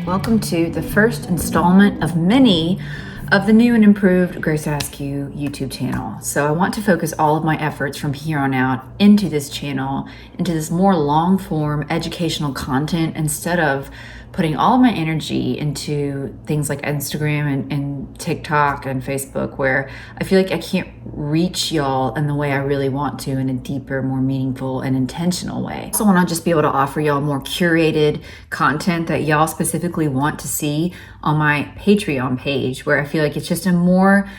Welcome to the first installment of many of the new and improved Grace Askew YouTube channel. So I want to focus all of my efforts from here on out into this channel, into this more long form educational content, instead of putting all of my energy into things like Instagram and TikTok and Facebook, where I feel like I can't reach y'all in the way I really want to, in a deeper, more meaningful and intentional way. I also want to just be able to offer y'all more curated content that y'all specifically want to see on my Patreon page, where I feel like it's just a more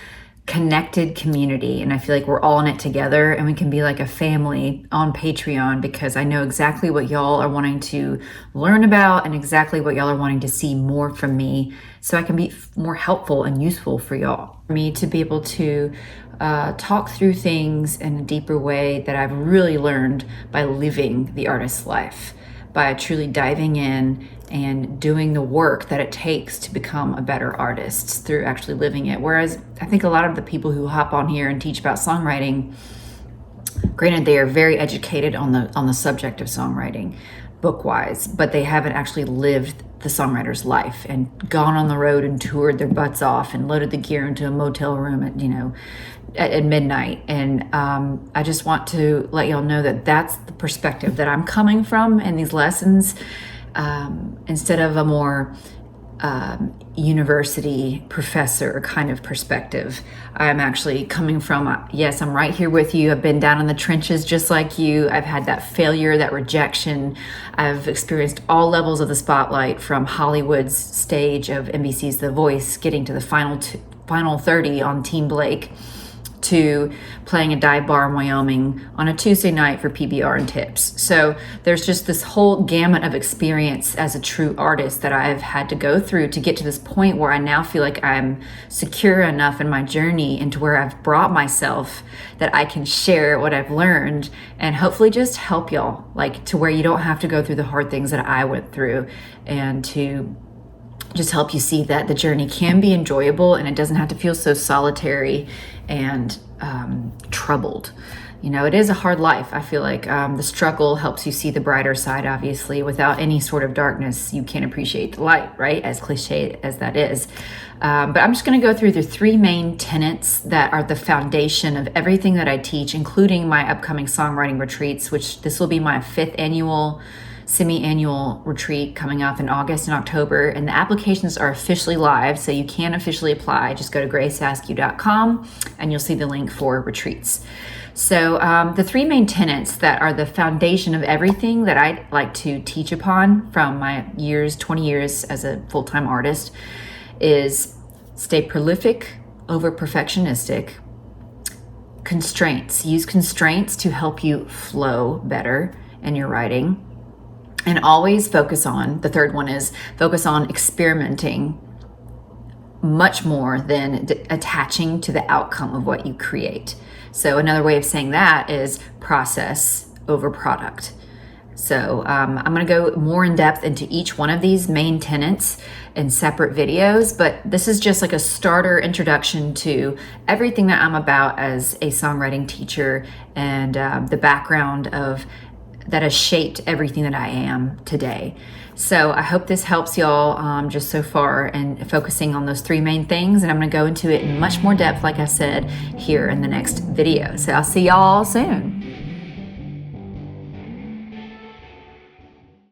connected community, and I feel like we're all in it together, and we can be like a family on Patreon, because I know exactly what y'all are wanting to learn about and exactly what y'all are wanting to see more from me, so I can be more helpful and useful for y'all. For me to be able to talk through things in a deeper way that I've really learned by living the artist's life, by truly diving in and doing the work that it takes to become a better artist through actually living it. Whereas I think a lot of the people who hop on here and teach about songwriting, granted, they are very educated on the subject of songwriting book-wise, but they haven't actually lived the songwriter's life and gone on the road and toured their butts off and loaded the gear into a motel room at midnight. And I just want to let y'all know that that's the perspective that I'm coming from in these lessons, instead of a more university professor kind of perspective. I'm actually coming from, yes, I'm right here with you. I've been down in the trenches just like you. I've had that failure, that rejection. I've experienced all levels of the spotlight, from Hollywood's stage of NBC's The Voice, getting to the final 30 on Team Blake, to playing a dive bar in Wyoming on a Tuesday night for PBR and tips. So there's just this whole gamut of experience as a true artist that I've had to go through to get to this point where I now feel like I'm secure enough in my journey, and to where I've brought myself that I can share what I've learned and hopefully just help y'all, like to where you don't have to go through the hard things that I went through, and to just help you see that the journey can be enjoyable and it doesn't have to feel so solitary and troubled. You know, it is a hard life. I feel like the struggle helps you see the brighter side. Obviously, without any sort of darkness, you can't appreciate the light, right? As cliche as that is. But I'm just going to go through the three main tenets that are the foundation of everything that I teach, including my upcoming songwriting retreats, which this will be my 5th annual semi-annual retreat coming up in August and October, and the applications are officially live, so you can officially apply. Just go to graceaskew.com and you'll see the link for retreats. So the three main tenets that are the foundation of everything that I like to teach upon from my 20 years as a full-time artist is: stay prolific over perfectionistic, constraints, use constraints to help you flow better in your writing, and always focus on, the third one is focus on experimenting much more than attaching to the outcome of what you create. So another way of saying that is process over product. So I'm going to go more in depth into each one of these main tenets in separate videos, but this is just like a starter introduction to everything that I'm about as a songwriting teacher, and the background of that has shaped everything that I am today. So I hope this helps y'all just so far, and focusing on those three main things. And I'm going to go into it in much more depth, like I said, here in the next video. So I'll see y'all soon.